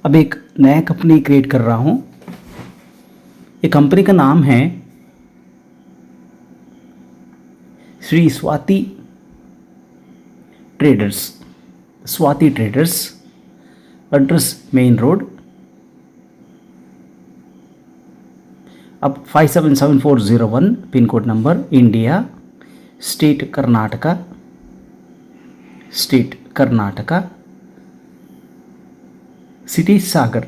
अब एक नया कंपनी क्रिएट कर रहा हूँ। ये कंपनी का नाम है Shri Swati traders. Swati traders, address main road. अब 577401 pin code number, India, state Karnataka, city Sagar,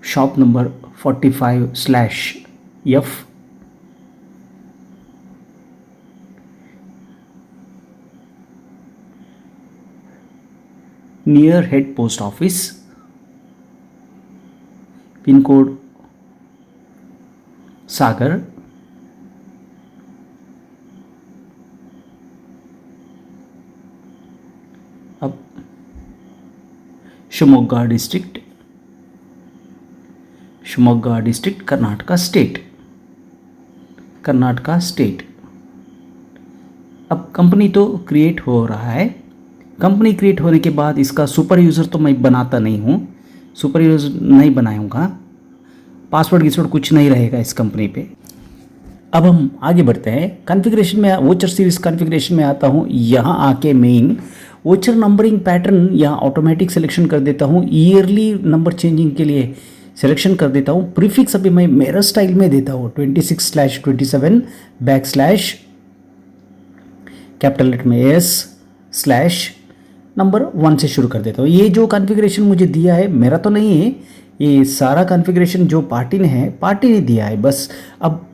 shop number 45/F, near head post office, pin code Sagar, अब शिवमोगा डिस्ट्रिक्ट, कर्नाटका स्टेट। अब कंपनी तो क्रिएट हो रहा है। कंपनी क्रिएट होने के बाद इसका सुपर यूज़र तो मैं बनाता नहीं हूँ, सुपर यूज़र नहीं बनाऊँगा, पासवर्ड गिसवर्ड कुछ नहीं रहेगा इस कंपनी पे। अब हम आगे बढ़ते हैं। कॉन्फ़िगरेशन में, वोचर सीरीज कॉन्फ़िगरेशन में आता हूँ। यहाँ आके मेन वोचर नंबरिंग पैटर्न यहाँ ऑटोमेटिक सिलेक्शन कर देता हूँ। ईयरली नंबर चेंजिंग के लिए सिलेक्शन कर देता हूँ। प्रीफिक्स अभी मैं मेरा स्टाइल में देता हूँ 26/27 बैकस्लैश कैपिटल लेटर में S स्लैश नंबर 1 से शुरू कर देता हूँ। ये जो कॉन्फ़िगरेशन मुझे दिया है मेरा तो नहीं है, ये सारा कॉन्फ़िगरेशन जो पार्टी ने दिया है बस। अब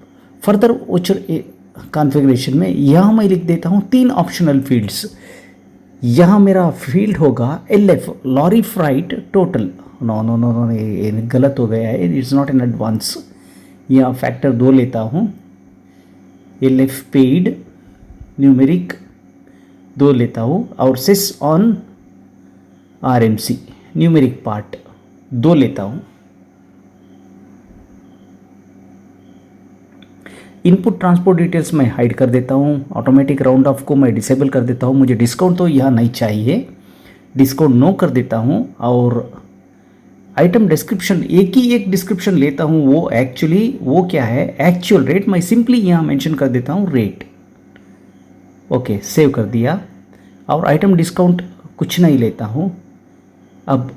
फर्दर वोचर कॉन्फ़िगरेशन में यहाँ मैं लिख देता हूँ 3 ऑप्शनल फील्ड्स। यहाँ मेरा फील्ड होगा LF, lorry freight total. No, ये गलत हो गया है, इट्स नॉट इन एडवांस। यहाँ फैक्टर 2 लेता हूँ। LF पेड न्यूमेरिक 2 लेता हूँ और cess on RMC numeric part 2 लेता हूँ। इनपुट ट्रांसपोर्ट डिटेल्स मैं हाइड कर देता हूँ। ऑटोमेटिक राउंड ऑफ को मैं डिसेबल कर देता हूँ। मुझे डिस्काउंट तो यहाँ नहीं चाहिए, डिस्काउंट नो कर देता हूँ। और आइटम डिस्क्रिप्शन एक डिस्क्रिप्शन लेता हूँ। वो क्या है, एक्चुअल रेट मैं सिंपली यहाँ मेंशन कर देता हूँ रेट। ओके, सेव कर दिया। और आइटम डिस्काउंट कुछ नहीं लेता हूँ। अब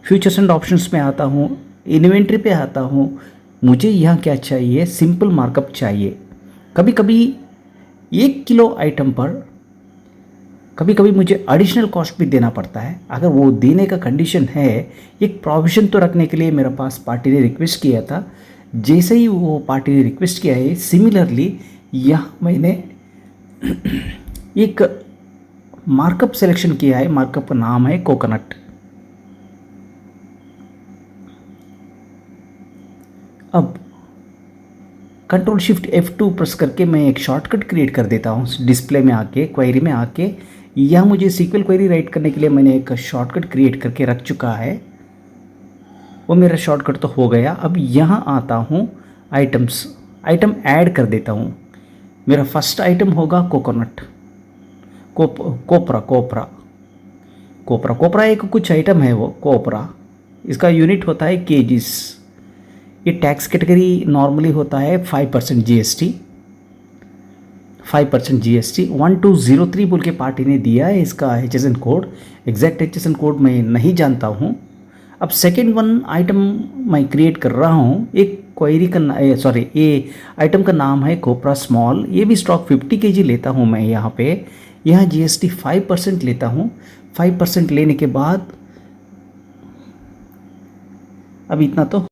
फ्यूचर्स एंड ऑप्शंस में आता हूँ, इन्वेंट्री पे आता हूँ। मुझे यहाँ क्या चाहिए, सिंपल मार्कअप चाहिए। कभी कभी 1 किलो आइटम पर कभी कभी मुझे एडिशनल कॉस्ट भी देना पड़ता है। अगर वो देने का कंडीशन है, एक प्रोविज़न तो रखने के लिए मेरे पास पार्टी ने रिक्वेस्ट किया था। जैसे ही वो पार्टी ने रिक्वेस्ट किया है, सिमिलरली यहाँ मैंने एक मार्कअप सिलेक्शन किया है। मार्कअप का नाम है कोकोनट। अब कंट्रोल शिफ्ट F2 प्रेस करके मैं एक शॉर्टकट क्रिएट कर देता हूँ। डिस्प्ले में आके, क्वेरी में आके, यहाँ मुझे सीक्वल क्वेरी राइट करने के लिए मैंने एक शॉर्टकट क्रिएट करके रख चुका है। वो मेरा शॉर्टकट तो हो गया। अब यहाँ आता हूँ, आइटम ऐड कर देता हूँ। मेरा फर्स्ट आइटम होगा कोकोनट, कोपरा एक कुछ आइटम है वो कोपरा। इसका यूनिट होता है केजीस। ये टैक्स कैटेगरी नॉर्मली होता है 5% GST। 1203 बोल के पार्टी ने दिया है इसका HSN code. Exact HSN code मैं नहीं जानता हूँ। अब सेकेंड वन आइटम मैं क्रिएट कर रहा हूँ। एक क्वेरी का ये आइटम का नाम है कोपरा स्मॉल। ये भी स्टॉक 50 kg लेता हूँ मैं। यहाँ GST 5% लेता हूँ। 5% लेने के बाद अब इतना तो,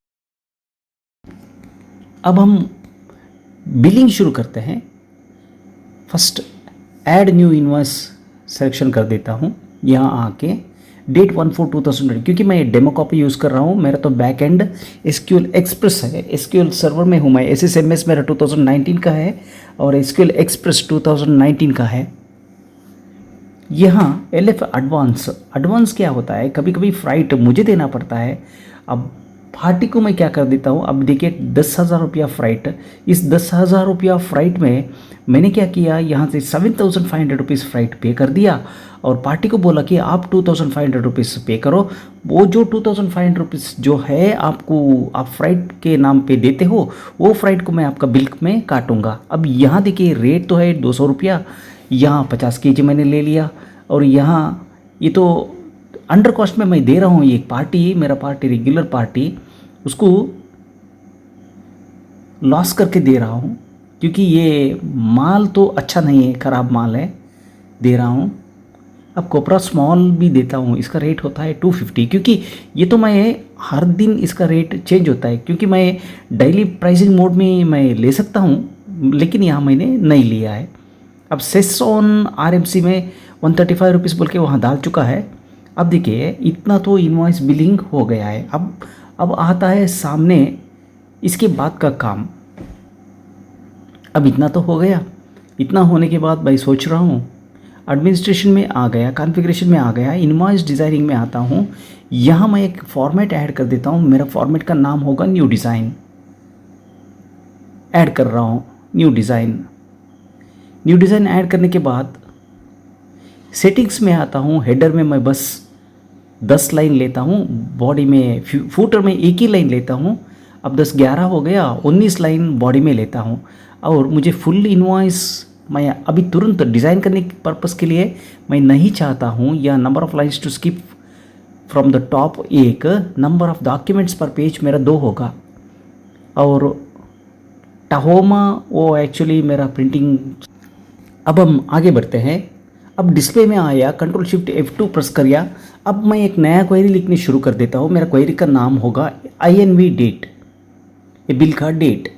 अब हम बिलिंग शुरू करते हैं। First aid new invoice selection कर देता हूँ। यहाँ आके डेट 1/4/2020, क्योंकि मैं डेमो कॉपी यूज़ कर रहा हूँ। मेरा तो बैक एंड SQL एक्सप्रेस है, SQL सर्वर में हूँ मैं। SSMS मेरा 2019 का है और SQL एक्सप्रेस 2019 का है। यहाँ LF एडवांस क्या होता है, कभी कभी फ्राइट मुझे देना पड़ता है। अब पार्टी को मैं क्या कर देता हूँ, अब देखिए 10,000 रुपया फ्राइट, इस 10,000 रुपया फ्राइट में मैंने क्या किया, यहाँ से 7,500 रुपीज़ फ्राइट पे कर दिया और पार्टी को बोला कि आप 2,500 रुपीज़ पे करो। वो जो 2,500 रुपीज़ जो है आपको, आप फ्राइट के नाम पे देते हो, वो फ्राइट को मैं आपका बिल में काटूंगा। अब यहाँ देखिए रेट तो है 200 रुपया, यहाँ 50 kg मैंने ले लिया और यहाँ ये तो अंडर कॉस्ट में मैं दे रहा हूँ। ये पार्टी, मेरा पार्टी रेगुलर पार्टी, उसको लॉस करके दे रहा हूँ क्योंकि ये माल तो अच्छा नहीं है, ख़राब माल है, दे रहा हूँ। अब कोपरा स्मॉल भी देता हूँ, इसका रेट होता है 250, क्योंकि ये तो मैं हर दिन इसका रेट चेंज होता है, क्योंकि मैं डेली प्राइसिंग मोड में मैं ले सकता हूँ, लेकिन यहाँ मैंने नहीं लिया है। अब सेस ऑन आरएमसी में 135 रुपीज़ बोल के वहाँ डाल चुका है। अब देखिए इतना तो इनवॉइस बिलिंग हो गया है। अब आता है सामने इसके बाद का काम। अब इतना तो हो गया, इतना होने के बाद मैं सोच रहा हूँ एडमिनिस्ट्रेशन में आ गया, कॉन्फ़िगरेशन में आ गया, इनवॉइस डिज़ाइनिंग में आता हूँ। यहाँ मैं एक फॉर्मेट ऐड कर देता हूँ, मेरा फॉर्मेट का नाम होगा न्यू डिज़ाइन। ऐड कर रहा हूँ new design. New design add करने के बाद सेटिंग्स में आता हूँ। हेडर में मैं बस 10 लाइन लेता हूँ, बॉडी में फूटर में एक ही लाइन लेता हूँ। अब 10 11 हो गया, 19 लाइन बॉडी में लेता हूँ। और मुझे फुल इनवॉइस मैं अभी तुरंत डिज़ाइन करने के पर्पज़ के लिए मैं नहीं चाहता हूँ, या number of lines to skip from the top 1, number of documents पर पेज मेरा 2 होगा। और टाहोमा वो एक्चुअली मेरा प्रिंटिंग। अब हम आगे बढ़ते हैं। अब डिस्प्ले में आया, कंट्रोल शिफ्ट F2 प्रेस करिया। अब मैं एक नया क्वेरी लिखने शुरू कर देता हूँ। मेरा क्वेरी का नाम होगा INV डेट, ये बिल का डेट।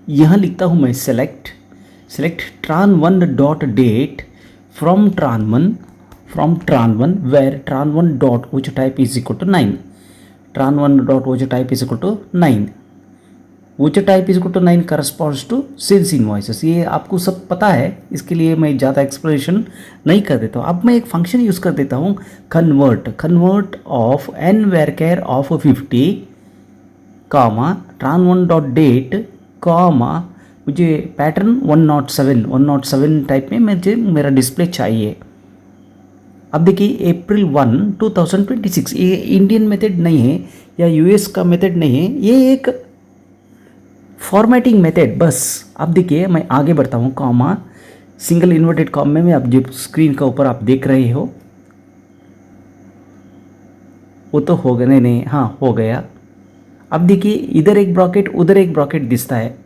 यहाँ लिखता हूँ मैं select tran1 dot date from tran1 where tran1 dot voucher type is equal to 9, tran1 dot voucher type is equal to 9, voucher type is equal to 9 corresponds to sales invoices. ये आपको सब पता है, इसके लिए मैं ज़्यादा एक्सप्लेनेशन नहीं कर देता हूँ। अब मैं एक फंक्शन यूज़ कर देता हूँ, convert of n varchar of 50 comma tran1 dot date comma मुझे पैटर्न 107 टाइप में मुझे मेरा डिस्प्ले चाहिए। अब देखिए April 1, 2026, ये इंडियन मेथड नहीं है या यूएस का मेथड नहीं है, ये एक फॉर्मेटिंग मेथड बस। अब देखिए मैं आगे बढ़ता हूँ, कॉमा सिंगल इन्वर्टेड कॉमा में आप जो स्क्रीन का ऊपर आप देख रहे हो वो तो हो गया, नहीं हाँ हो गया। अब देखिए इधर एक ब्रॉकेट उधर एक ब्रॉकेट दिखता है।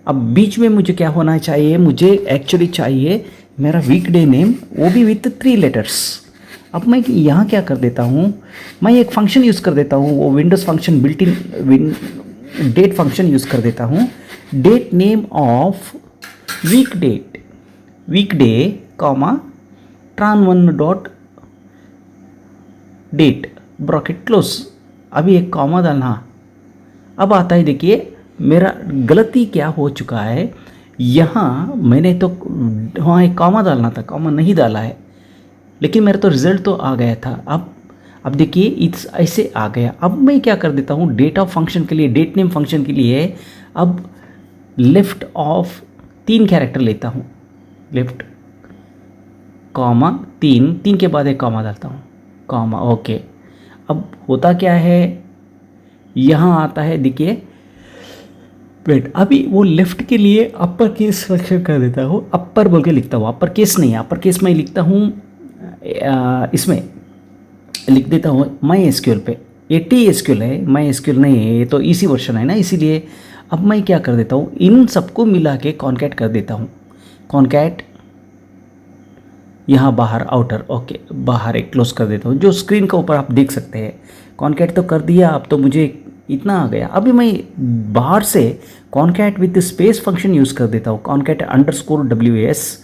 अब बीच में मुझे क्या होना चाहिए, मुझे एक्चुअली चाहिए मेरा वीकडे नेम, वो भी विथ 3 लेटर्स। अब मैं यहाँ क्या कर देता हूँ, मैं एक फंक्शन यूज़ कर देता हूँ, वो Windows function built in date function use कर देता हूँ। Date name of weekday comma tran1 dot date bracket close. अभी एक कॉमा डालना। अब आता है, देखिए मेरा गलती क्या हो चुका है, यहाँ मैंने तो वहाँ एक कॉमा डालना था, कॉमा नहीं डाला है, लेकिन मेरा तो रिज़ल्ट तो आ गया था। अब देखिए इस ऐसे आ गया। अब मैं क्या कर देता हूँ, डेट ऑफ फंक्शन के लिए, डेट नेम फंक्शन के लिए अब लेफ्ट ऑफ 3 कैरेक्टर लेता हूँ, लेफ्ट कॉमा 3 के बाद एक कॉमा डालता हूँ, कॉमा ओके। अब होता क्या है, यहाँ आता है, देखिए वेट, अभी वो लेफ्ट के लिए अपर केस सेलेक्शन कर देता हूँ, अपर बोल के लिखता हूँ, अपर केस नहीं, अपर केस मैं लिखता हूँ इसमें लिख देता हूँ MySQL पे। ये TSQL है, MySQL नहीं है, ये तो इसी वर्जन है ना, इसीलिए अब मैं क्या कर देता हूँ, इन सबको मिला के कॉन्कैट कर देता हूँ। कॉन्कैट यहाँ बाहर आउटर, ओके बाहर एक क्लोज कर देता हूँ, जो स्क्रीन के ऊपर आप देख सकते हैं। कॉन्कैट तो कर दिया, अब तो मुझे इतना आ गया। अभी मैं बाहर से concat with space function use कर देता हूँ, कॉन्कैट अंडरस्कोर WS।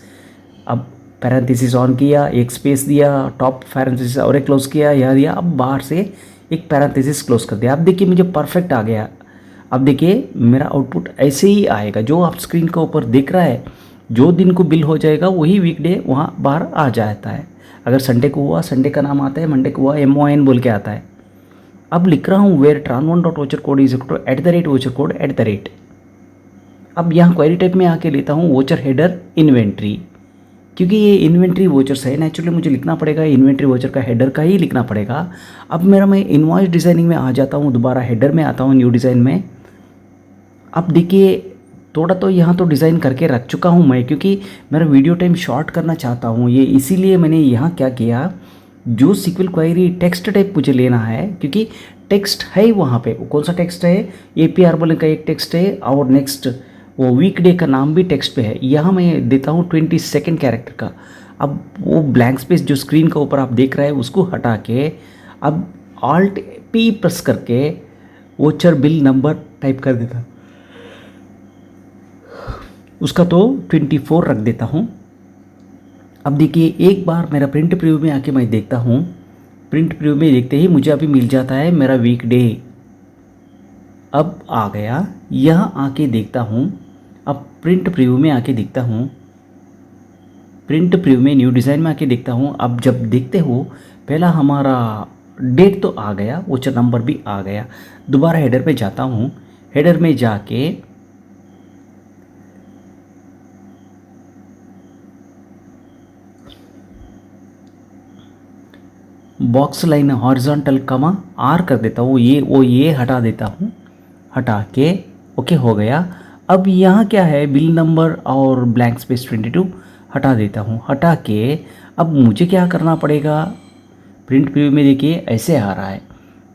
अब पैरेंथेसिस ऑन किया, एक स्पेस दिया, टॉप पैरेंथेसिस और एक क्लोज किया, यह दिया। अब बाहर से एक पैरेंथेसिस क्लोज कर दिया। अब देखिए मुझे परफेक्ट आ गया। अब देखिए मेरा आउटपुट ऐसे ही आएगा, जो आप स्क्रीन के ऊपर देख रहा है। जो दिन को बिल हो जाएगा वही वीकडे वहाँ बाहर आ जाता है। अगर संडे को हुआ संडे का नाम आता है, मंडे को हुआ MON बोल के आता है। अब लिख रहा हूँ where tran one dot voucher code is equal to at the rate voucher code at the rate. अब यहाँ क्वेरी टाइप में आके लेता हूँ वोचर हेडर इन्वेंट्री, क्योंकि ये इन्वेंट्री वोचर्स है, नेचुरली मुझे लिखना पड़ेगा इन्वेंट्री वोचर का हेडर का ही लिखना पड़ेगा। अब मेरा मैं इनवॉइस डिज़ाइनिंग में आ जाता हूँ, दोबारा हेडर में आता हूँ न्यू डिज़ाइन में। अब देखिए थोड़ा तो यहाँ तो डिज़ाइन करके रख चुका हूँ मैं, क्योंकि मेरा वीडियो टाइम शॉर्ट करना चाहता हूँ ये, इसीलिए मैंने यहाँ क्या किया, जो सीक्वल क्वेरी टेक्स्ट टाइप मुझे लेना है, क्योंकि टेक्स्ट है वहाँ पे, कौन सा टेक्स्ट है, APR बोलने का एक टेक्स्ट है और नेक्स्ट वो वीकडे का नाम भी टेक्स्ट पे है। यहाँ मैं देता हूँ 22 कैरेक्टर का। अब वो ब्लैंक स्पेस जो स्क्रीन का ऊपर आप देख रहे हैं उसको हटा के अब Alt P प्रेस करके वोचर बिल नंबर टाइप कर देता, उसका तो 24 रख देता हूँ। अब देखिए एक बार मेरा प्रिंट प्रीव्यू में आके मैं देखता हूँ, प्रिंट प्रीव्यू में देखते ही मुझे अभी मिल जाता है मेरा वीकडे अब आ गया। यहाँ आके देखता हूँ, अब प्रिंट प्रीव्यू में आके देखता हूँ, प्रिंट प्रीव्यू में न्यू डिज़ाइन में आके देखता हूँ। अब जब देखते हो पहला हमारा डेट तो आ गया, वोचर नंबर भी आ गया। दोबारा हेडर पे जाता हूँ, हेडर में जाके बॉक्स लाइन हॉरिजॉन्टल कमा R कर देता हूँ, ये हटा देता हूँ, हटा के ओके हो गया। अब यहाँ क्या है, बिल नंबर और ब्लैंक स्पेस 22 हटा देता हूँ, हटा के अब मुझे क्या करना पड़ेगा, प्रिंट प्रीव्यू में देखिए ऐसे आ रहा है,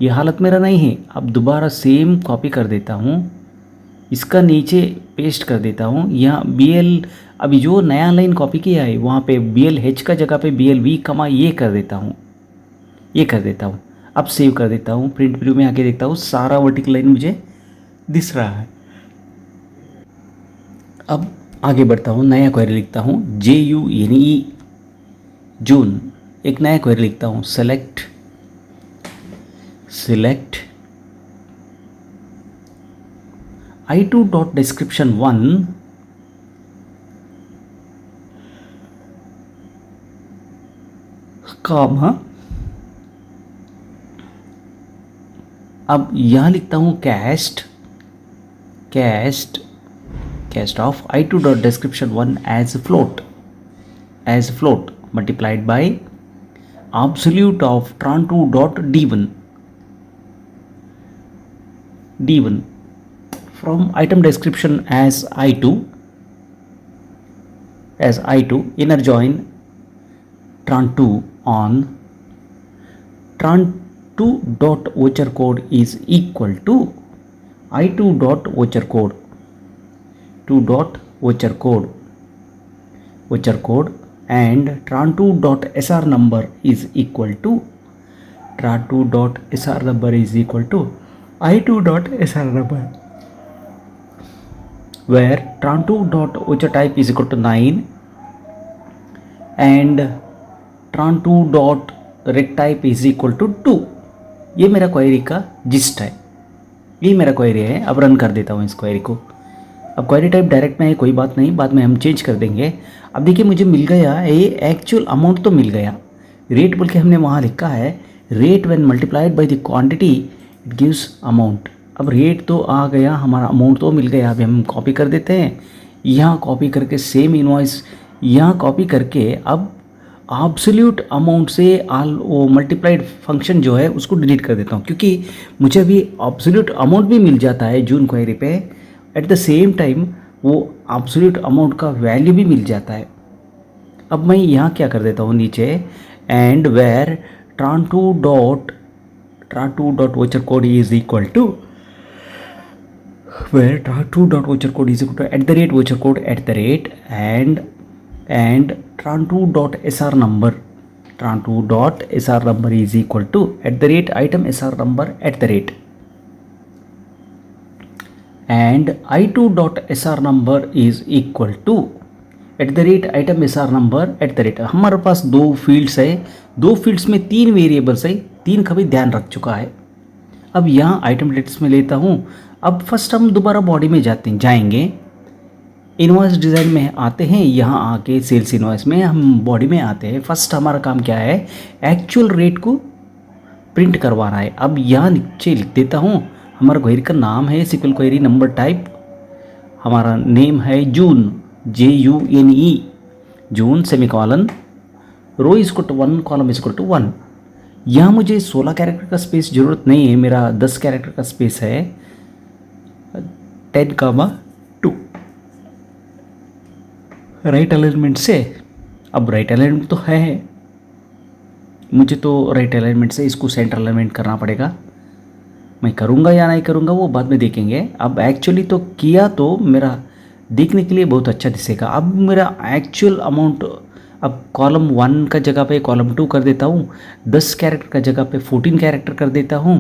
ये हालत मेरा नहीं है। अब दोबारा सेम कॉपी कर देता हूँ, इसका नीचे पेस्ट कर देता हूँ। यहाँ BL अभी जो नया लाइन कॉपी किया है वहाँ पे BLH का जगह पे BLV कमा ये कर देता हूँ, ये कर देता हूँ। अब सेव कर देता हूँ, प्रिंट प्रीव्यू में आके देखता हूँ सारा वर्टिकल लाइन मुझे दिख रहा है। अब आगे बढ़ता हूँ, नया क्वेरी लिखता हूँ JUNE जून, एक नया क्वेरी लिखता हूँ select I2 dot description 1 comma, अब यहाँ लिखता हूँ cast of I2 dot description 1 as float multiplied by absolute of tran2 dot d1 from item description as I2 inner join tran2 on tran2 dot voucher code is equal to I2 dot voucher code and tran2 dot SR number is equal to I2 dot SR number, where tran2 dot voucher type is equal to 9 and tran2 dot rect type is equal to 2। ये मेरा query का gist है, ये मेरा query है। अब run कर देता हूँ इस क्वेरी को। अब क्वेरी टाइप डायरेक्ट में है, कोई बात नहीं, बाद में हम चेंज कर देंगे। अब देखिए मुझे मिल गया ये एक्चुअल अमाउंट तो मिल गया, रेट बोल के हमने वहाँ लिखा है, rate when multiplied by the quantity it gives amount. अब रेट तो आ गया, हमारा अमाउंट तो मिल गया। अभी हम कॉपी कर देते हैं, यहाँ कॉपी करके सेम इनवॉइस यहाँ कॉपी करके अब एब्सोल्यूट अमाउंट से वो मल्टीप्लाइड फंक्शन जो है उसको डिलीट कर देता हूँ, क्योंकि मुझे अभी एब्सोल्यूट अमाउंट भी मिल जाता है जून क्वेरी पे, एट द सेम टाइम वो एब्सोल्यूट अमाउंट का वैल्यू भी मिल जाता है। अब मैं यहाँ क्या कर देता हूँ नीचे, एंड वेयर tran2 डॉट voucher code is equal to where tran2 dot voucher code is equal to at the rate voucher code at the rate and tran2 dot SR number is equal to at the rate item SR number at the rate and I2 dot SR number is equal to eight the rate item SR number eight the rate. हमारे पास दो fields है, दो fields में तीन variables है, तीन का भी ध्यान रख चुका है। अब यहाँ आइटम डेट्स में लेता हूँ। अब फर्स्ट हम दोबारा बॉडी में जाएंगे, इनवॉइस डिज़ाइन में आते हैं, यहाँ आके सेल्स इनवॉइस में हम बॉडी में आते हैं। फर्स्ट हमारा काम क्या है, एक्चुअल रेट को प्रिंट करवाना है। अब यहाँ नीचे लिख देता हूँ, हमारा क्वेरी का नाम है SQL क्वेरी, नंबर टाइप हमारा नेम है June, JUNE, June, semicolon, row equal to 1, column equal to 1। यहाँ मुझे 16 कैरेक्टर का स्पेस ज़रूरत नहीं है, मेरा 10 कैरेक्टर का स्पेस है, 10, 2 राइट अलाइनमेंट से। अब राइट अलाइनमेंट तो है, मुझे तो राइट अलाइनमेंट से इसको सेंटर अलाइनमेंट करना पड़ेगा। मैं करूँगा या नहीं करूँगा वो बाद में देखेंगे। अब एक्चुअली तो किया तो मेरा देखने के लिए बहुत अच्छा दिखेगा। अब मेरा एक्चुअल अमाउंट, अब कॉलम 1 का जगह पे कॉलम 2 कर देता हूँ, 10 कैरेक्टर का जगह पे 14 कैरेक्टर कर देता हूँ।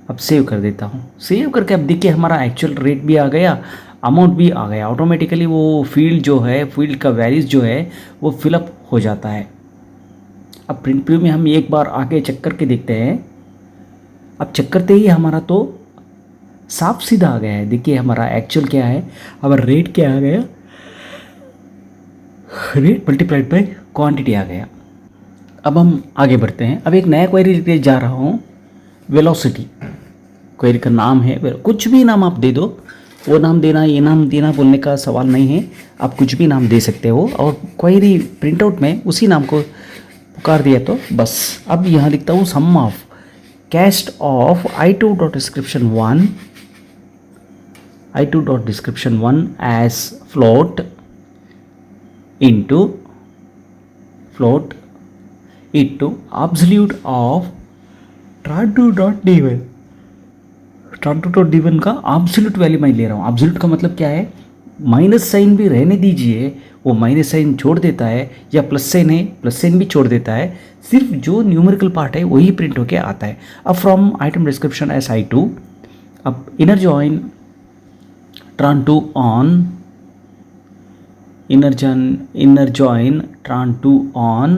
अब सेव कर देता हूँ। सेव करके अब देखिए हमारा एक्चुअल रेट भी आ गया, अमाउंट भी आ गया। ऑटोमेटिकली वो फील्ड जो है, फील्ड का वैल्यूज जो है वो फिलअप हो जाता है। अब प्रिंट प्रीव्यू में हम एक बार आगे चेक करके देखते हैं। अब चेक करते ही हमारा तो साफ सीधा आ गया है। देखिए हमारा एक्चुअल क्या है, हमारा रेट क्या आ गया, रेट मल्टीप्लाइड बाय क्वांटिटी आ गया। अब हम आगे बढ़ते हैं। अब एक नया क्वेरी लिखने जा रहा हूँ, वेलोसिटी। क्वेरी का नाम है, कुछ भी नाम आप दे दो, वो नाम देना ये नाम देना बोलने का सवाल नहीं है, आप कुछ भी नाम दे सकते हो। और क्वेरी प्रिंटआउट में उसी नाम को पुकार दिया तो बस। अब यहाँ लिखता हूँ sum of cast of I2 dot description 1, I2 dot description 1 as float into absolute of tran2.d1। tran2.d1 का absolute वैल्यू मैं ले रहा हूँ। absolute का मतलब क्या है, माइनस साइन भी रहने दीजिए, वो माइनस साइन छोड़ देता है, या प्लस साइन है प्लस साइन भी छोड़ देता है, सिर्फ जो न्यूमेरिकल पार्ट है वही प्रिंट होके आता है। अब from item description S I2, अब inner join tran2 on, inner join tran2 on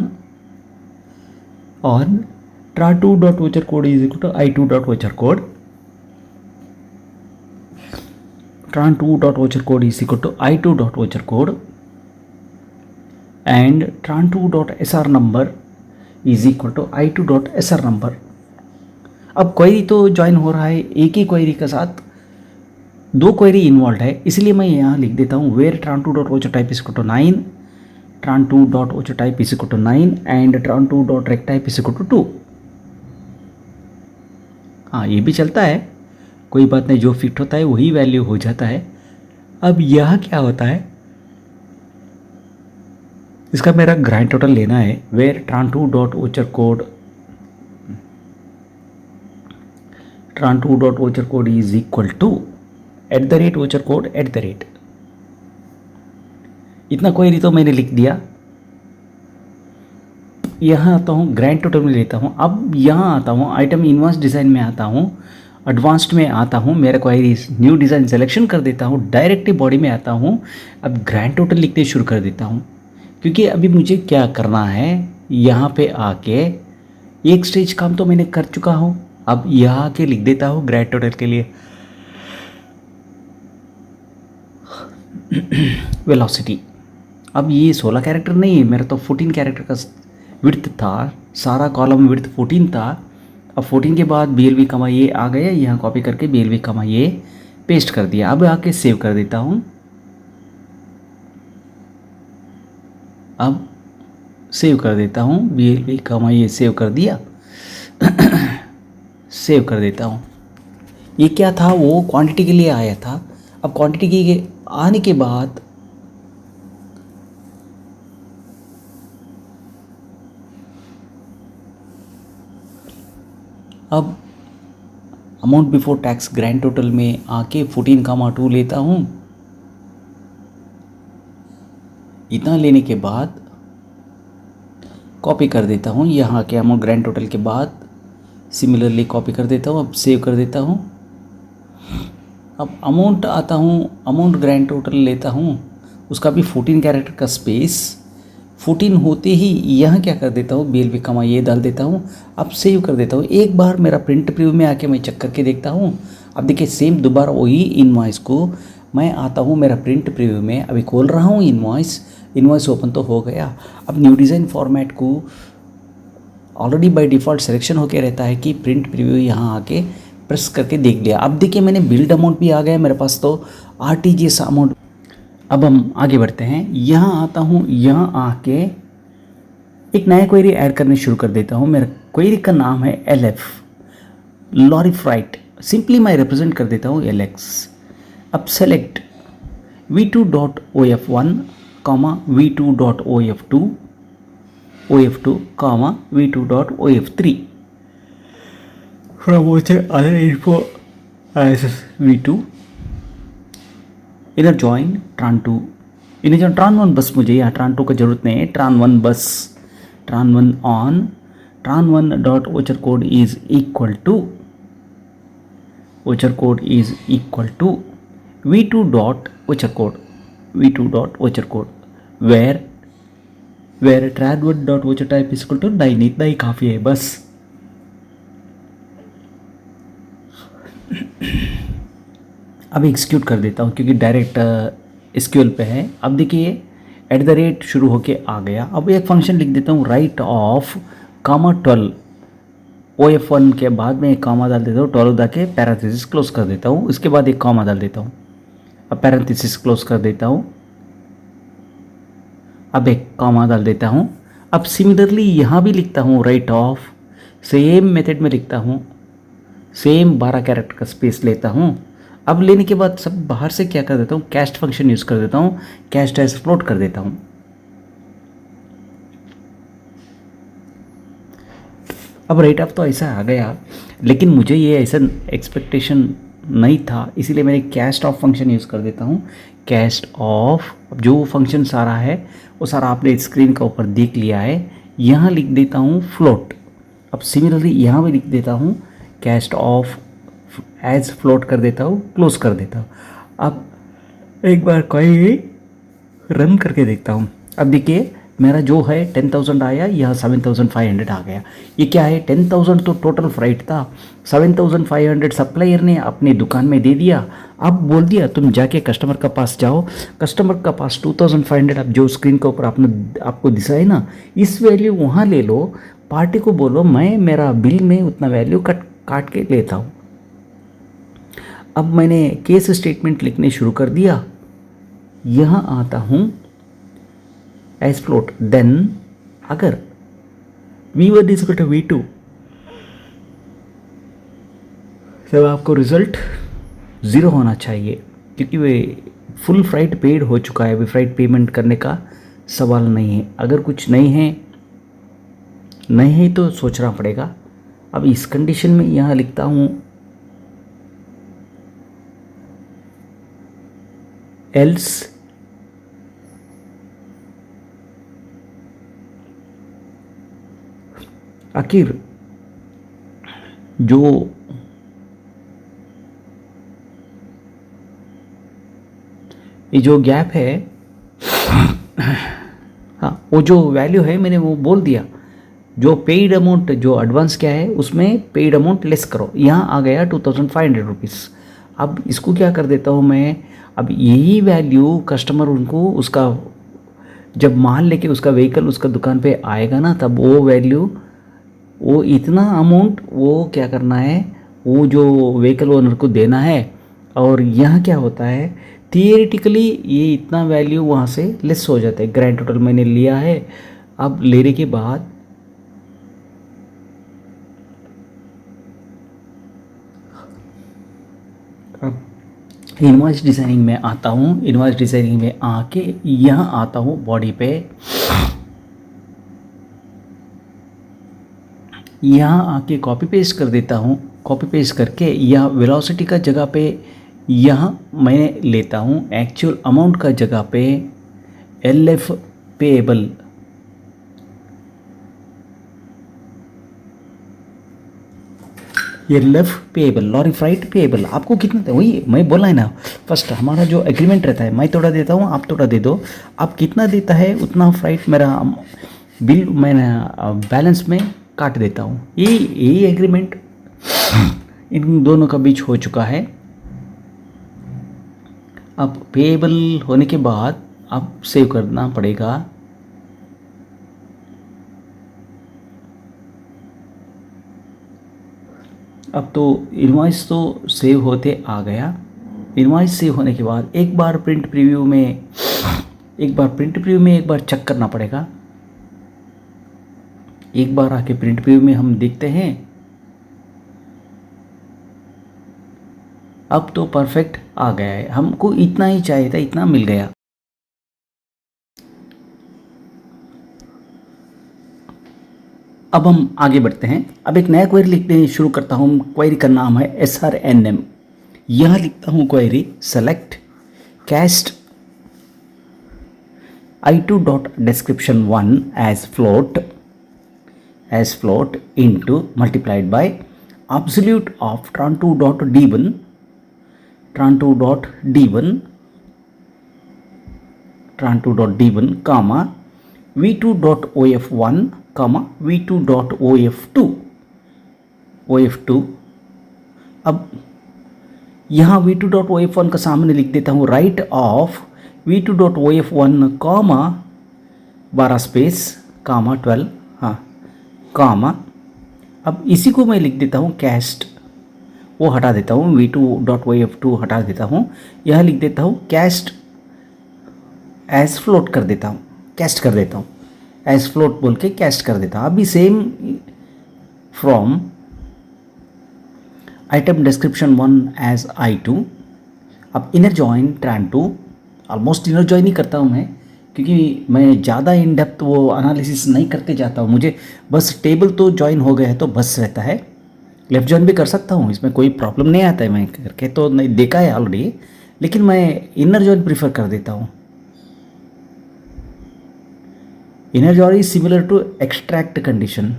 tran2 dot voucher code is equal to I2 dot voucher code, tran2 dot voucher code is equal to I2 dot voucher code, and tran2 dot SR number is equal to I2 dot SR number। अब query तो join हो रहा है, एक ही query के साथ दो query involve है, इसलिए मैं यहाँ लिख देता हूँ where tran2 dot voucher type is equal to 9, tran2 dot voucher type is equal to 9 and tran2 dot रेक्ट टाइप इज इक्वल टू 2। हाँ ये भी चलता है, कोई बात नहीं, जो फिट होता है वही वैल्यू हो जाता है। अब यह क्या होता है, इसका मेरा ग्राइंड टोटल लेना है, where tran2 dot voucher code, tran2 dot voucher code is equal to @ code @ इतना क्वेरी तो मैंने लिख दिया। यहाँ आता हूँ ग्रैंड टोटल में लेता हूँ। अब यहाँ आता हूँ आइटम इन्वांस डिज़ाइन में आता हूँ, एडवांस्ड में आता हूँ, मेरा क्वेरी न्यू डिज़ाइन सेलेक्शन कर देता हूँ, डायरेक्टली बॉडी में आता हूँ। अब ग्रैंड टोटल लिखते शुरू कर देता हूँ, क्योंकि अभी मुझे क्या करना है, यहाँ पे आके एक स्टेज काम तो मैंने कर चुका हूँ। अब यहाँ आके लिख देता हूँ ग्रैंड टोटल के लिए वेलोसिटी। अब ये 16 कैरेक्टर नहीं है, मेरा तो 14 कैरेक्टर का विड्थ था, सारा कॉलम विड्थ 14 था। अब 14 के बाद BLV कमा ये आ गया, यहाँ कॉपी करके BLV कमा ये पेस्ट कर दिया। अब आके सेव कर देता हूँ। अब सेव कर देता हूँ, BLV कमा ये सेव कर दिया सेव कर देता हूँ। ये क्या था, वो क्वांटिटी के लिए आया था। अब क्वांटिटी के आने के बाद अब amount before tax grand total में आके 14,2 लेता हूँ। इतना लेने के बाद कॉपी कर देता हूँ, यहाँ के अमाउंट ग्रैंड टोटल के बाद सिमिलरली कॉपी कर देता हूँ। अब सेव कर देता हूँ। अब अमाउंट आता हूँ, अमाउंट ग्रैंड टोटल लेता हूँ, उसका भी 14 कैरेक्टर का स्पेस 14 होते ही यहाँ क्या कर देता हूँ, BLV कमा ये डाल देता हूँ। अब सेव कर देता हूँ। एक बार मेरा प्रिंट प्रीव्यू में आके मैं चेक करके देखता हूँ। अब देखिए सेम दोबारा वही इनवॉइस को मैं आता हूँ मेरा प्रिंट प्रीव्यू में, अभी खोल रहा हूँ इनवॉइस ओपन तो हो गया। अब न्यू डिज़ाइन फॉर्मेट को ऑलरेडी बाय डिफ़ॉल्ट सिलेक्शन होके रहता है कि प्रिंट प्रीव्यू यहाँ आके प्रेस करके देख लिया। अब देखिए मैंने बिल्ड अमाउंट भी आ गया मेरे पास, तो आरटीजीएस अमाउंट। अब हम आगे बढ़ते हैं, यहाँ आता हूँ, यहाँ आके एक नया क्वेरी ऐड करने शुरू कर देता हूँ। मेरा क्वेरी का नाम है LF लॉरी फ्राइट, सिंपली मैं रिप्रेजेंट कर देता हूँ LX। अब select v2.of1 v2.of2 of2 v2.of3 from other info as v2 इधर ज्वाइन tran2। इन्हें जो tran1 बस, मुझे यहाँ tran2 का जरूरत नहीं है, tran1 बस, tran1 on, tran1 dot voucher code is equal to, voucher code is equal to v2 dot voucher code, v2 dot voucher code where tran1 dot voucher type is equal to 9। इतना ही काफ़ी है बस। अब execute कर देता हूँ क्योंकि direct SQL पे है। अब देखिए @ शुरू होके आ गया। अब एक फंक्शन लिख देता हूँ राइट ऑफ (12) OF1 के बाद में एक कॉमा डाल देता हूँ, 12 डाल के पैरेंथेसिस क्लोज कर देता हूँ, उसके बाद एक कॉमा डाल देता हूँ, अब पैरेंथेसिस क्लोज कर देता हूँ, अब एक कॉमा डाल देता हूँ। अब सिमिलरली यहाँ भी लिखता हूँ राइट ऑफ, सेम मेथड में लिखता हूँ, सेम 12 कैरेक्टर का स्पेस लेता हूँ। अब लेने के बाद सब बाहर से क्या कर देता हूँ, कैस्ट फंक्शन यूज़ कर देता हूँ, कैस्ट एज फ्लोट कर देता हूँ। अब राइट ऑफ तो ऐसा आ गया, लेकिन मुझे ये ऐसा एक्सपेक्टेशन नहीं था, इसीलिए मैंने कैस्ट ऑफ फंक्शन यूज़ कर देता हूँ। कैस्ट ऑफ, जो फंक्शन सारा है वो सारा आपने स्क्रीन का ऊपर देख लिया है। यहाँ लिख देता हूँ फ्लोट। अब सिमिलरली यहाँ भी लिख देता हूँ कैस्ट ऑफ एज फ्लोट कर देता हूँ, क्लोज कर देता हूँ। अब एक बार कोई रन करके देखता हूँ। अब देखिए मेरा जो है 10,000 आया, यह 7,500 आ गया। ये क्या है, 10,000 तो टोटल फ्राइट था, 7,500 सप्लायर ने अपनी दुकान में दे दिया। अब बोल दिया तुम जाके कस्टमर का पास जाओ, कस्टमर का पास 2,500 अब जो स्क्रीन के ऊपर आपको दिशा है ना, इस वैल्यू वहाँ ले लो, पार्टी को बोलो मैं मेरा बिल में उतना वैल्यू काट के लेता हूँ। अब मैंने केस स्टेटमेंट लिखने शुरू कर दिया। यहाँ आता हूँ एज फ्लोट, देन अगर v1 is equal to v2 तब आपको रिजल्ट 0 होना चाहिए, क्योंकि वे फुल फ्राइट पेड हो चुका है, वे फ्राइट पेमेंट करने का सवाल नहीं है। अगर कुछ नहीं है तो सोचना पड़ेगा। अब इस कंडीशन में यहाँ लिखता हूँ एल्स आखिर जो ये जो गैप है, हाँ वो जो वैल्यू है मैंने वो बोल दिया, जो पेड अमाउंट जो एडवांस क्या है उसमें पेड अमाउंट लेस करो। यहाँ आ गया 2,500 रुपीज़। अब इसको क्या कर देता हूँ मैं, अब यही वैल्यू कस्टमर उनको उसका जब माल लेके उसका व्हीकल उसका दुकान पे आएगा ना, तब वो वैल्यू वो इतना अमाउंट वो क्या करना है, वो जो व्हीकल ओनर को देना है। और यहाँ क्या होता है, थियरिटिकली ये इतना वैल्यू वहाँ से लेस हो जाता है। ग्रैंड टोटल मैंने लिया है, अब लेने के बाद अब इनवॉइस डिज़ाइनिंग में आता हूँ। इनवॉइस डिज़ाइनिंग में आके यहाँ आता हूँ बॉडी पे, यहाँ आके कॉपी पेस्ट कर देता हूँ। कॉपी पेस्ट करके यह वेलोसिटी का जगह पे यहाँ मैं लेता हूँ एक्चुअल अमाउंट का जगह पे LF payable, LF payable lorry freight payable. आपको कितना था वही मैं बोला है ना, फर्स्ट हमारा जो एग्रीमेंट रहता है, मैं थोड़ा देता हूँ आप थोड़ा दे दो, आप कितना देता है उतना फ्राइट मेरा बिल मैंने बैलेंस में काट देता हूँ। यही एग्रीमेंट इन दोनों का बीच हो चुका है। अब पेएबल होने के बाद अब सेव करना पड़ेगा। अब तो इनवॉइस तो सेव होते आ गया। इनवॉइस सेव होने के बाद एक बार प्रिंट प्रीव्यू में एक बार चेक करना पड़ेगा। एक बार आके प्रिंट प्रीव्यू में हम देखते हैं। अब तो परफेक्ट आ गया है, हमको इतना ही चाहिए था, इतना मिल गया। अब हम आगे बढ़ते हैं। अब एक नया क्वेरी लिखने शुरू करता हूँ। क्वेरी का नाम है SRNM। यह लिखता हूँ query select cast I2 dot description 1 as float into multiplied by absolute of tran2 dot d1 comma v2 dot of1 comma v2 dot of2। अब यहाँ v2 डॉट of1 का सामने लिख देता हूँ right of v2 dot of1 comma 12 space comma 12, हाँ कामा। अब इसी को मैं लिख देता हूँ कैस्ट, वो हटा देता हूँ, v2 डॉट of2 हटा देता हूँ, यह लिख देता हूँ कैस्ट एज फ्लोट कर देता हूँ, कैस्ट कर देता हूँ, एज फ्लोट बोल के कैस्ट कर देता हूँ। अभी same from item description 1 as I2। अब inner join tran2, almost inner join ही करता हूँ मैं, क्योंकि मैं ज़्यादा इन डेप्थ वो एनालिसिस नहीं करते जाता हूँ। मुझे बस टेबल तो जॉइन हो गया है तो बस रहता है। लेफ्ट जॉइन भी कर सकता हूँ, इसमें कोई प्रॉब्लम नहीं आता है, मैं करके तो नहीं देखा है ऑलरेडी, लेकिन मैं इनर जॉइन प्रीफर कर देता हूँ। Inner join is similar to extract condition.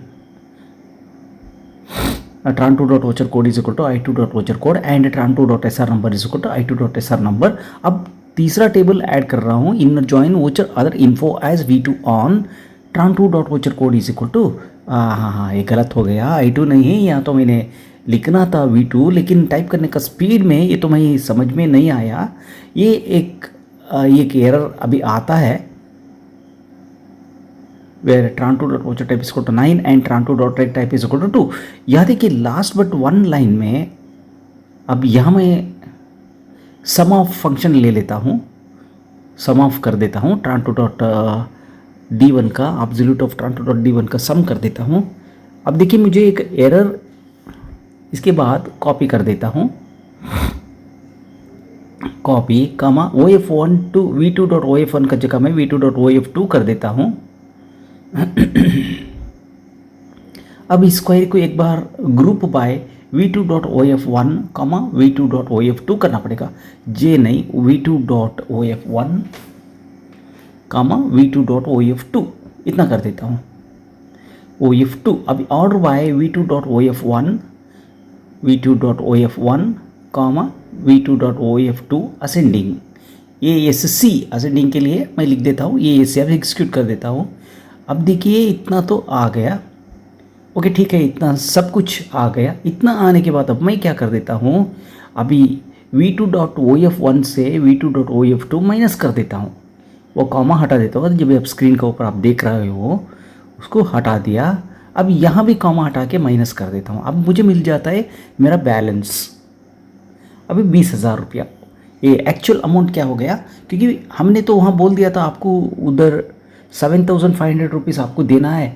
tran2 dot voucher code is equal to I2 dot voucher code and tran2 dot SR number is equal to I2 dot SR number। अब तीसरा table add कर रहा हूँ, inner join voucher other info as v2 on tran2 dot voucher code is equal to, हाँ ये गलत हो गया, I2 नहीं है, यहाँ तो मैंने लिखना था v2, लेकिन टाइप करने का स्पीड में ये तो मैं समझ में नहीं आया। ये एक एरर अभी आता है where tran2 dot voucher type is equal to 9 and tran2 dot rect type is equal to 2। याद है कि लास्ट बट वन लाइन में अब यहाँ मैं सम ऑफ फंक्शन ले लेता हूँ, सम ऑफ कर देता हूँ tran2 dot d1 का, absolute of tran2 dot d1 का सम कर देता हूँ। अब देखिए मुझे एक एरर इसके बाद कॉपी कर देता हूँ, कॉपी कमा of1 to v2 dot of1 का जगह मैं v2 dot of2 कर देता हूँ। अब इस क्वेरी को एक बार group by v2 dot of1 कमा v2 डॉट of2 करना पड़ेगा, जे नहीं v2 डॉट of1 कमा v2 डॉट of2 इतना कर देता हूँ, of2। अभी order by v2 dot of1 कमा v2 डॉट of2 असेंडिंग, ये SC असेंडिंग के लिए मैं लिख देता हूँ, ये SC अब एग्जीक्यूट कर देता हूँ। अब देखिए इतना तो आ गया, ओके ठीक है, इतना सब कुछ आ गया। इतना आने के बाद अब मैं क्या कर देता हूँ, अभी v2 डॉट of1 से v2 डॉट of2 माइनस कर देता हूँ, वो कॉमा हटा देता हूँ। जब आप स्क्रीन के ऊपर आप देख रहे हो उसको हटा दिया। अब यहाँ भी कॉमा हटा के माइनस कर देता हूँ। अब मुझे मिल जाता है मेरा बैलेंस अभी 20,000 रुपया। ये एक्चुअल अमाउंट क्या हो गया, क्योंकि हमने तो वहाँ बोल दिया था आपको उधर 7,500 रुपीज़ आपको देना है,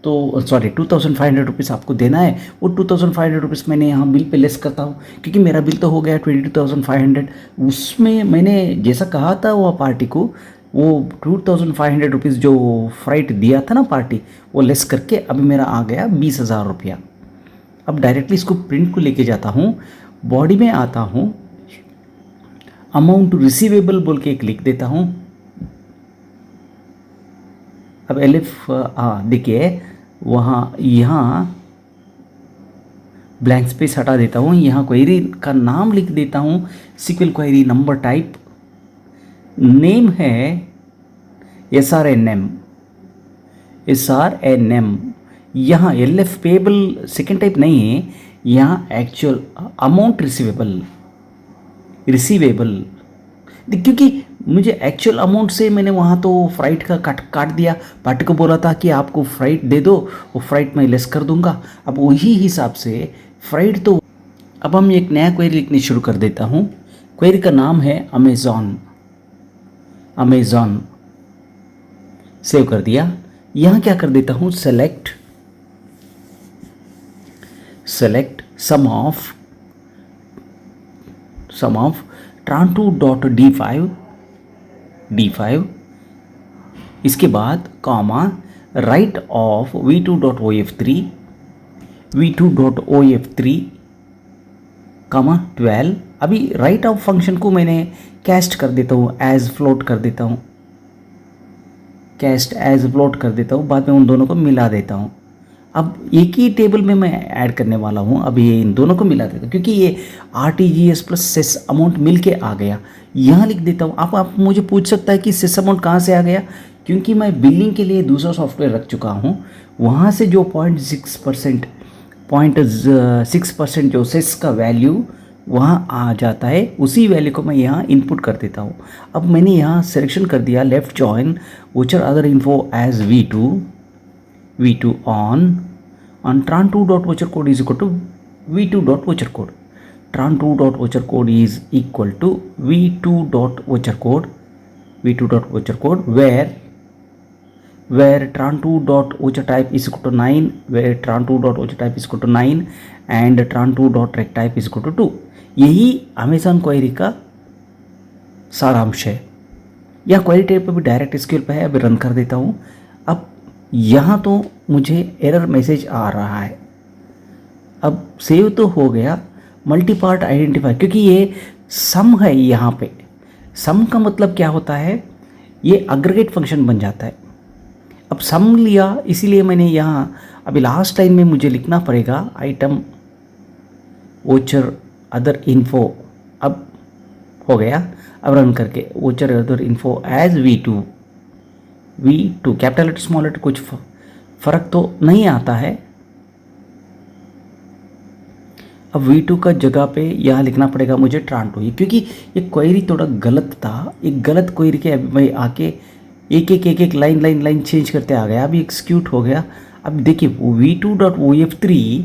तो सॉरी 2,500 रुपीज़ आपको देना है। वो 2,500 रुपीज़ मैंने यहाँ बिल पे लेस करता हूँ, क्योंकि मेरा बिल तो हो गया 22,500। उसमें मैंने जैसा कहा था वो पार्टी को, वो 2,500 रुपीज़ जो फ्राइट दिया था ना पार्टी, वो लेस करके अभी मेरा आ गया 20,000 रुपया। अब डायरेक्टली इसको प्रिंट को लेके जाता हूँ, बॉडी में आता हूँ, अमाउंट रिसीवेबल बोल के एक लिख देता हूँ। अब एलिफ देखिए वहाँ यहाँ ब्लैंक स्पेस हटा देता हूँ, यहाँ क्वेरी का नाम लिख देता हूँ SQL query number type, name है SRNM। यहाँ LF पेबल सेकेंड टाइप नहीं है, यहाँ एक्चुअल अमाउंट रिसीवेबल, क्योंकि मुझे एक्चुअल अमाउंट से मैंने वहाँ तो फ्राइट का काट दिया। पार्टी को बोला था कि आपको फ्राइट दे दो, वो फ्राइट मैं लेस कर दूंगा। अब वही हिसाब से फ्राइड तो। अब हम एक नया क्वेरी लिखनी शुरू कर देता हूँ। क्वेरी का नाम है अमेज़ॉन। अमेज़ॉन सेव कर दिया। यहाँ क्या कर देता हूँ, सेलेक्ट सम ऑफ tran2.d5 इसके बाद comma right of v2.of3 comma 12। अभी राइट ऑफ फंक्शन को मैंने कैस्ट कर देता हूँ, एज फ्लोट कर देता हूँ, बाद में उन दोनों को मिला देता हूँ। अब एक ही टेबल में मैं ऐड करने वाला हूँ। अब ये इन दोनों को मिला देता हूँ क्योंकि ये RTGS प्लस सेस अमाउंट मिल के आ गया। यहाँ लिख देता हूँ। आप मुझे पूछ सकता है कि सेस अमाउंट कहाँ से आ गया, क्योंकि मैं बिलिंग के लिए दूसरा सॉफ्टवेयर रख चुका हूँ। वहाँ से जो 0.6% जो सेस का वैल्यू वहाँ आ जाता है, उसी वैल्यू को मैं यहाँ इनपुट कर देता हूँ। अब मैंने यहाँ सिलेक्शन कर दिया left join voucher other info as v2 on tran2.voucher code is equal to v2.voucher code. tran2.voucher code is equal to v2.voucher code where tran2.voucher type is equal to 9, where tran2.voucher type is equal to 9 and tran2.rect type is equal to 2। यही Amazon query का सारांश है। यह query type पे भी direct SQL पे है। अभी रन कर देता हूँ। अब यहाँ तो मुझे एरर मैसेज आ रहा है। अब सेव तो हो गया, मल्टी पार्ट आइडेंटिफाई, क्योंकि ये सम है। यहाँ पे सम का मतलब क्या होता है, ये अग्रीगेट फंक्शन बन जाता है। अब सम लिया, इसीलिए मैंने यहाँ अभी लास्ट लाइन में मुझे लिखना पड़ेगा आइटम वोचर अदर इन्फो। अब हो गया। अब रन करके voucher other info as v2 capital letter small letter कुछ फर्क तो नहीं आता है। अब v2 का जगह पे यहाँ लिखना पड़ेगा मुझे tran2, क्योंकि ये क्वेरी थोड़ा गलत था। एक गलत क्वेरी के अभी मैं आके एक लाइन चेंज करते आ गया। अभी एक्सिक्यूट हो गया। अब देखिए v2.of3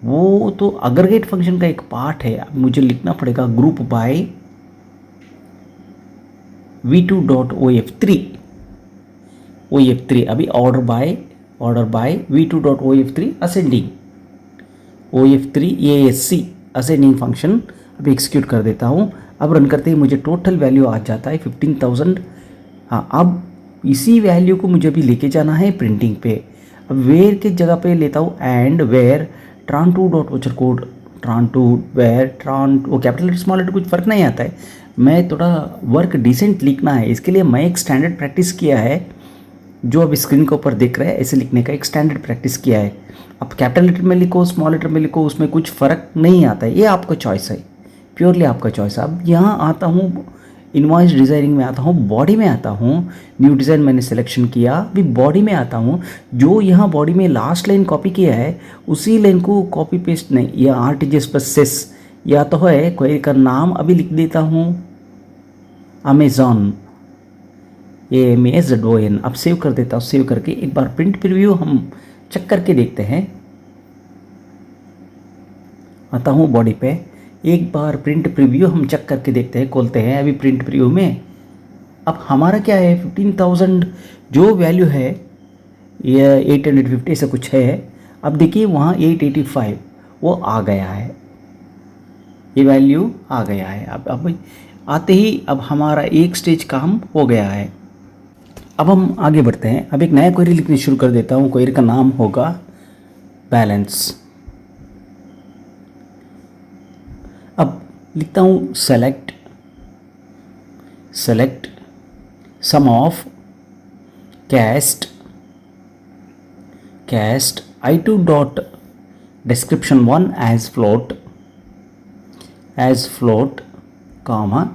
वो तो अग्रीगेट फंक्शन का एक पार्ट है। अब मुझे लिखना पड़ेगा ग्रुप बाय v2.of3 अभी order by v2.of3 ascending of3 ASC ascending function अभी एक्सिक्यूट कर देता हूँ। अब रन करते ही मुझे टोटल वैल्यू आ जाता है 15,000। हाँ, अब इसी वैल्यू को मुझे अभी लेके जाना है प्रिंटिंग पे। अब वेयर के जगह पे लेता हूँ एंड वेयर tran2.voucher code वो कैपिटल लेटर स्मॉल लेटर कुछ फ़र्क नहीं आता है। मैं थोड़ा वर्क डिसेंट लिखना है, इसके लिए मैं एक स्टैंडर्ड प्रैक्टिस किया है, जो अब स्क्रीन के ऊपर देख रहे हैं ऐसे लिखने का एक स्टैंडर्ड प्रैक्टिस किया है। अब कैपिटल लेटर में लिखो, स्मॉल लेटर में लिखो, उसमें कुछ फ़र्क नहीं आता है। ये आपका चॉइस है, प्योरली आपका चॉइस है। अब यहाँ आता हूँ इनवॉइस डिज़ाइनिंग में आता हूँ, बॉडी में आता हूँ, न्यू डिज़ाइन मैंने सिलेक्शन किया। अभी बॉडी में आता हूँ, जो यहाँ बॉडी में लास्ट लाइन कॉपी किया है उसी लाइन को कॉपी पेस्ट नहीं, या RTGS प्लस सेस या तो है क्वेरी का नाम अभी लिख देता हूँ अमेज़ॉन AMAZON। अब सेव कर देता हूँ। सेव करके एक बार प्रिंट प्रीव्यू हम चेक करके देखते हैं। आता हूँ बॉडी पे, एक बार प्रिंट प्रीव्यू हम चेक करके देखते हैं, खोलते हैं अभी प्रिंट प्रीव्यू में। अब हमारा क्या है 15,000 जो वैल्यू है ये 850 से कुछ है। अब देखिए वहाँ 885 वो आ गया है, ये वैल्यू आ गया है। अब आते ही अब हमारा एक स्टेज काम हो गया है। अब हम आगे बढ़ते हैं। अब एक नया क्वेरी लिखनी शुरू कर देता हूँ। क्वेरी का नाम होगा बैलेंस। अब लिखता हूँ select sum of cast i2 dot description 1 as float comma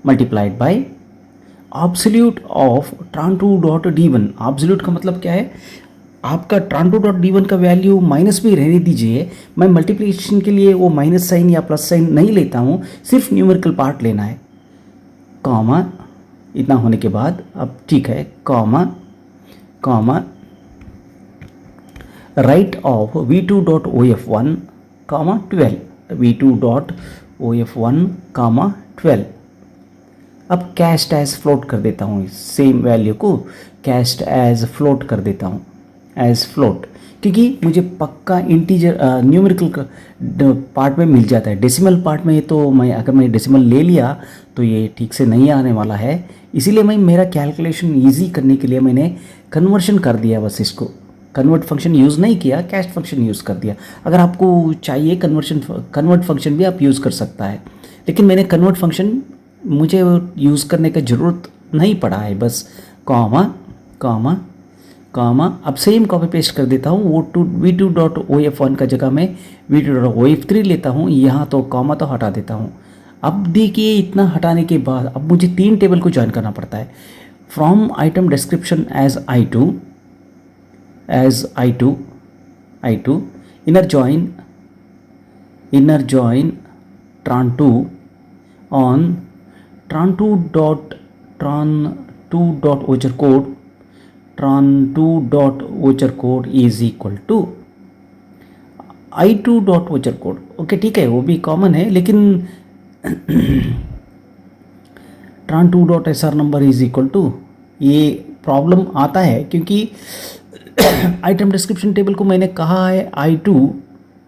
multiplied by absolute of tran2.d1। Absolute का मतलब क्या है, आपका tran2.d1 का वैल्यू माइनस में रहने दीजिए। मैं मल्टीप्लिकेशन के लिए वो माइनस साइन या प्लस साइन नहीं लेता हूँ, सिर्फ न्यूमेरिकल पार्ट लेना है। कॉमा इतना होने के बाद अब ठीक है, comma right of v2.of1 comma 12, v2.of1 comma 12। अब कैस्ट एज फ्लोट कर देता हूँ, सेम वैल्यू को कैस्ट एज फ्लोट कर देता हूँ, एज फ्लोट, क्योंकि मुझे पक्का इंटीजर न्यूमेरिकल पार्ट में मिल जाता है। डेसिमल पार्ट में तो अगर मैं डेसिमल ले लिया तो ये ठीक से नहीं आने वाला है, इसीलिए मैं मेरा कैलकुलेशन ईजी करने के लिए मैंने कन्वर्शन कर दिया, बस इसको कन्वर्ट फंक्शन यूज़ नहीं किया, कैस्ट फंक्शन यूज़ कर दिया। अगर आपको चाहिए कन्वर्ट फंक्शन भी आप यूज़ कर सकता है, लेकिन मैंने कन्वर्ट फंक्शन मुझे यूज़ करने का ज़रूरत नहीं पड़ा है, बस कॉमा कॉमा कॉमा। अब सेम कॉपी पेस्ट कर देता हूँ, वो v2.of1 का जगह मैं v2.of3 लेता हूँ, यहाँ तो कॉमा तो हटा देता हूँ। अब देखिए इतना हटाने के बाद अब मुझे 3 टेबल को ज्वाइन करना पड़ता है। From item description as I2 inner join tran2 on tran2 voucher code is equal to I2 voucher code। Okay ठीक है, वो भी कॉमन है, लेकिन tran2 number is equal to, ये प्रॉब्लम आता है क्योंकि आइटम डिस्क्रिप्शन टेबल को मैंने कहा है I2,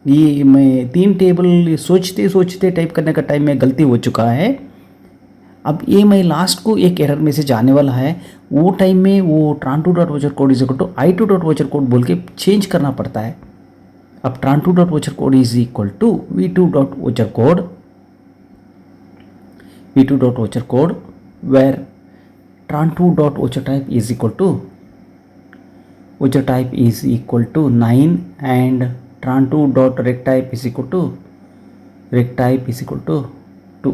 ये मैं 3 टेबल सोचते सोचते टाइप करने का टाइम में गलती हो चुका है। अब ये मैं लास्ट को एक एरर मैसेज आने वाला है, वो टाइम में वो tran2.voucher code is equal to I2.voucher code बोल के चेंज करना पड़ता है। अब tran2.voucher code is equal to v2.voucher code where tran2.voucher type is equal to voucher type is equal to 9 and tran2.rect type is equal to 2।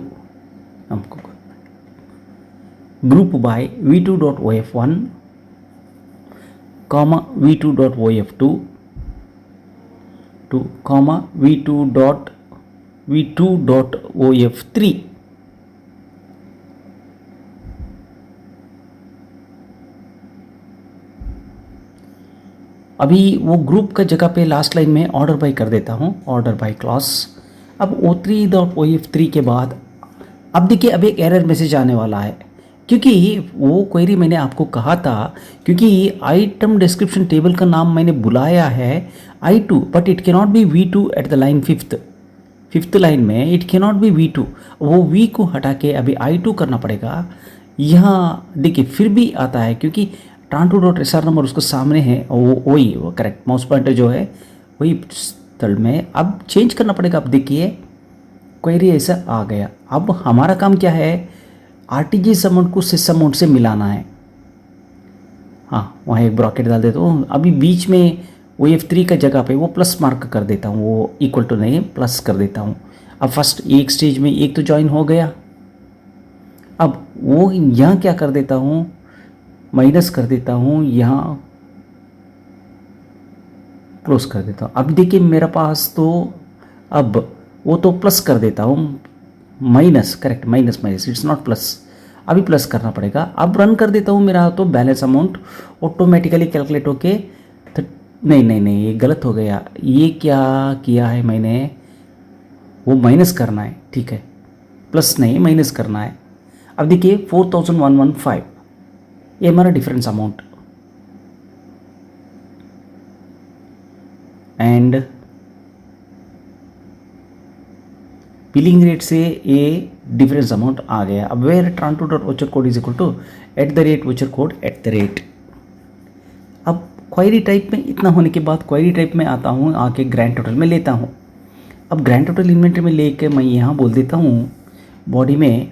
हमको group by v2.of1 comma v2.of2 comma v2.of3। अभी वो group का जगह पे last line में order by कर देता हूँ, ऑर्डर बाय क्लॉज। अब o3.of3 के बाद अब देखिए अब एक एरर मैसेज आने वाला है, क्योंकि वो क्वेरी मैंने आपको कहा था, क्योंकि आइटम डिस्क्रिप्शन टेबल का नाम मैंने बुलाया है I2, but it cannot be V2 at the line fifth line में इट कैनॉट बी V2। वो V को हटा के अभी I2 करना पड़ेगा। यहाँ देखिए फिर भी आता है, क्योंकि tran2.sr नंबर उसको सामने है, वो करेक्ट माउस पॉइंटर जो है वही स्थल में, अब चेंज करना पड़ेगा। अब देखिए क्वेरी ऐसा आ गया। अब हमारा काम क्या है, आरटीजीएस अमाउंट को सिस अमाउंट से मिलाना है। हाँ, वहाँ एक ब्रॉकेट डाल देता हूँ। अभी बीच में OF3 का जगह पे वो प्लस मार्क कर देता हूँ, वो इक्वल टू नहीं प्लस कर देता हूँ। अब फर्स्ट एक स्टेज में एक तो ज्वाइन हो गया, अब वो यहाँ क्या कर देता हूँ, माइनस कर देता हूँ, यहाँ क्लोज कर देता हूँ। अब देखिए मेरे पास तो अब वो तो प्लस कर देता हूँ, minus correct, minus it's not plus, अभी प्लस करना पड़ेगा। अब रन कर देता हूँ, मेरा तो बैलेंस अमाउंट ऑटोमेटिकली कैलकुलेट होके नहीं ये गलत हो गया। ये क्या किया है मैंने, वो माइनस करना है, ठीक है, प्लस नहीं माइनस करना है। अब देखिए 4115 ये हमारा difference amount, and billing rate से ये डिफरेंस अमाउंट आ गया। अब where tran2.voucher code is equal to @voucher code @ अब क्वेरी टाइप में इतना होने के बाद क्वेरी टाइप में आता हूँ, आके ग्रैंड टोटल में लेता हूँ। अब ग्रैंड टोटल इन्वेंटरी में लेके मैं यहाँ बोल देता हूँ बॉडी में,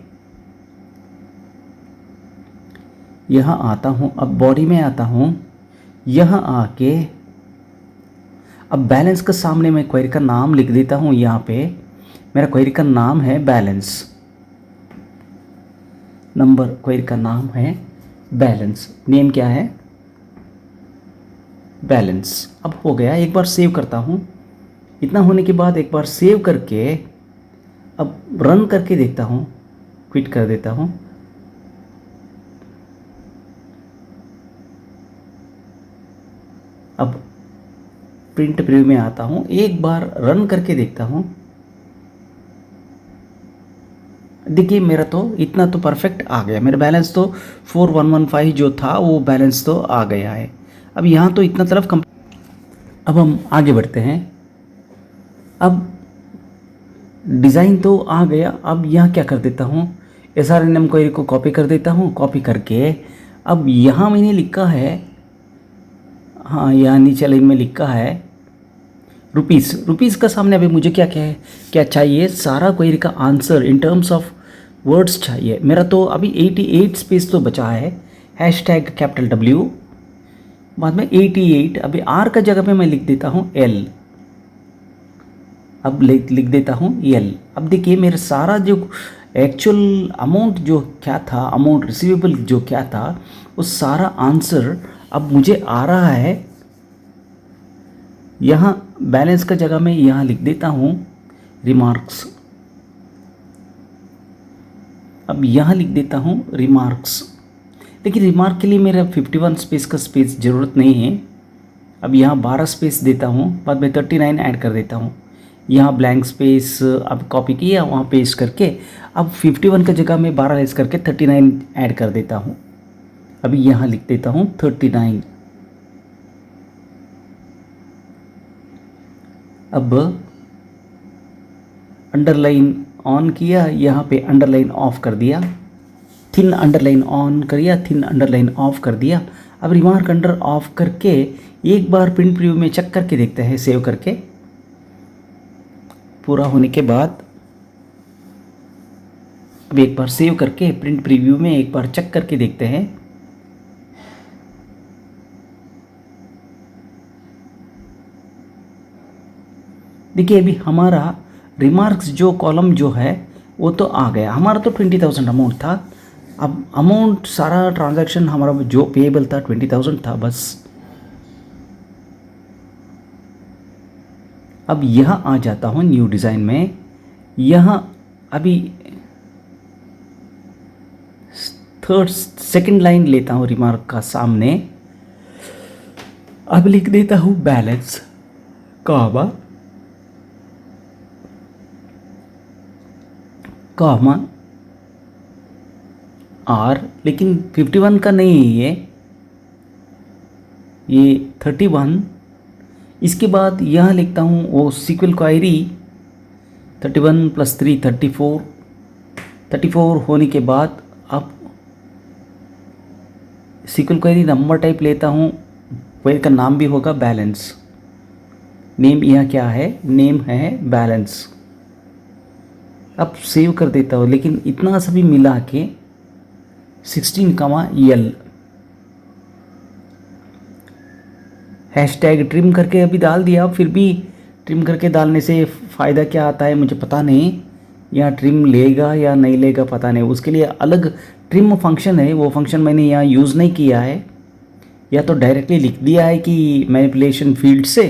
यहाँ आता हूँ। अब बॉडी में आता हूँ, यहाँ आके अब बैलेंस के सामने मैं क्वेरी का नाम लिख देता हूँ। यहाँ पे मेरा क्वेरी का नाम है बैलेंस नंबर, क्वेरी का नाम है बैलेंस, नेम क्या है बैलेंस। अब हो गया, एक बार सेव करता हूँ। इतना होने के बाद एक बार सेव करके अब रन करके देखता हूँ, क्विट कर देता हूँ। अब प्रिंट प्रीव्यू में आता हूँ, एक बार रन करके देखता हूँ। देखिए मेरा तो इतना तो परफेक्ट आ गया, मेरा बैलेंस तो 4115 जो था वो बैलेंस तो आ गया है। अब यहाँ तो इतना तरफ कम। अब हम आगे बढ़ते हैं। अब डिज़ाइन तो आ गया, अब यहाँ क्या कर देता हूँ, SRNM क्वेरी को कॉपी कर देता हूँ। कॉपी करके अब यहाँ मैंने लिखा है, हाँ यहाँ नीचे लाइन में लिखा है रुपीज़ का सामने अभी मुझे क्या क्या है, क्या चाहिए, सारा क्वेरी का answer in terms of words चाहिए। मेरा तो अभी 88 स्पेस तो बचा है, हैशटैग कैपिटल W, बाद में 88, अभी R का जगह पे मैं लिख देता हूँ L। अब लिख देता हूँ L। अब देखिए मेरा सारा जो एक्चुअल अमाउंट जो क्या था, अमाउंट रिसीवेबल जो क्या था, वो सारा आंसर अब मुझे आ रहा है। यहाँ बैलेंस का जगह मैं यहाँ लिख देता हूँ रिमार्क्स। अब यहाँ लिख देता हूँ रिमार्क्स। लेकिन रिमार्क के लिए मेरा 51 स्पेस का स्पेस ज़रूरत नहीं है। अब यहाँ 12 स्पेस देता हूँ, बाद में 39 ऐड कर देता हूँ। यहाँ ब्लैंक स्पेस अब कॉपी किया, वहाँ पेस्ट करके अब 51 का जगह में 12 लेस करके 39 ऐड कर देता हूँ। अभी यहाँ लिख देता हूँ 39। अब अंडरलाइन ऑन किया, यहाँ पे अंडरलाइन ऑफ कर दिया, थिन अंडरलाइन ऑन करिया, थिन अंडरलाइन ऑफ कर दिया। अब रिमार्क अंडर ऑफ करके एक बार प्रिंट प्रीव्यू में चेक करके देखते हैं, सेव करके पूरा होने के बाद अब एक बार सेव करके प्रिंट प्रीव्यू में एक बार चेक करके देखते हैं। देखिए अभी हमारा रिमार्क्स जो कॉलम जो है वो तो आ गया। हमारा तो 20,000 अमाउंट था। अब अमाउंट सारा ट्रांजैक्शन हमारा जो पेएबल था 20,000 था बस। अब यहाँ आ जाता हूँ न्यू डिज़ाइन में। यहाँ अभी सेकंड लाइन लेता हूँ रिमार्क का सामने। अब लिख देता हूँ बैलेंस कॉमा R, लेकिन 51 का नहीं है ये 31। इसके बाद यहाँ लिखता हूँ वो सीक्वल क्वेरी 31 + 3 34 होने के बाद अब सीक्वल क्वेरी नंबर टाइप लेता हूँ। क्वेरी का नाम भी होगा बैलेंस। नेम यहाँ क्या है, नेम है बैलेंस। अब सेव कर देता हूँ, लेकिन इतना सभी मिला के 16, हैशटैग ट्रिम करके अभी डाल दिया। फिर भी ट्रिम करके डालने से फ़ायदा क्या आता है मुझे पता नहीं, यहाँ ट्रिम लेगा या नहीं लेगा पता नहीं। उसके लिए अलग ट्रिम फंक्शन है, वो फंक्शन मैंने यहाँ यूज़ नहीं किया है, या तो डायरेक्टली लिख दिया है कि मैनिपुलेशन फील्ड से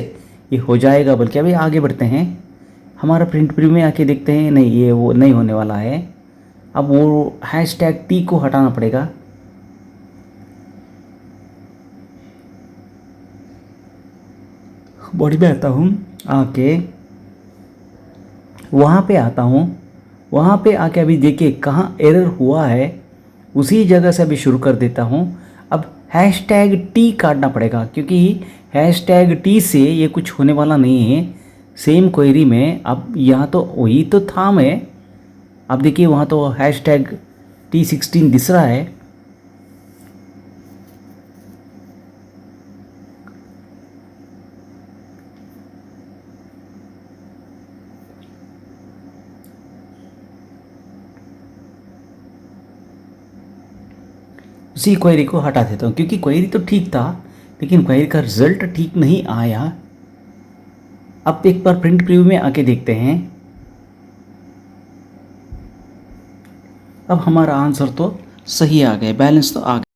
ये हो जाएगा। बल्कि अभी आगे बढ़ते हैं, हमारा प्रिंट प्रीव्यू में आके देखते हैं। नहीं, ये वो नहीं होने वाला है। अब वो हैशटैग T को हटाना पड़ेगा। बॉडी में आता हूँ, आके वहाँ पे आता हूँ। वहाँ पे आके अभी देखिए कहाँ एरर हुआ है, उसी जगह से अभी शुरू कर देता हूँ। अब हैशटैग T काटना पड़ेगा, क्योंकि हैशटैग T से ये कुछ होने वाला नहीं है सेम क्वेरी में। अब यहाँ तो वही तो था मैं, अब देखिए वहाँ तो हैशटैग T16 दिख रहा है। उसी क्वेरी को हटा देता हूँ, क्योंकि क्वेरी तो ठीक था लेकिन क्वेरी का रिजल्ट ठीक नहीं आया। अब एक बार प्रिंट प्रीव्यू में आके देखते हैं। अब हमारा आंसर तो सही आ गया, बैलेंस तो आ गया।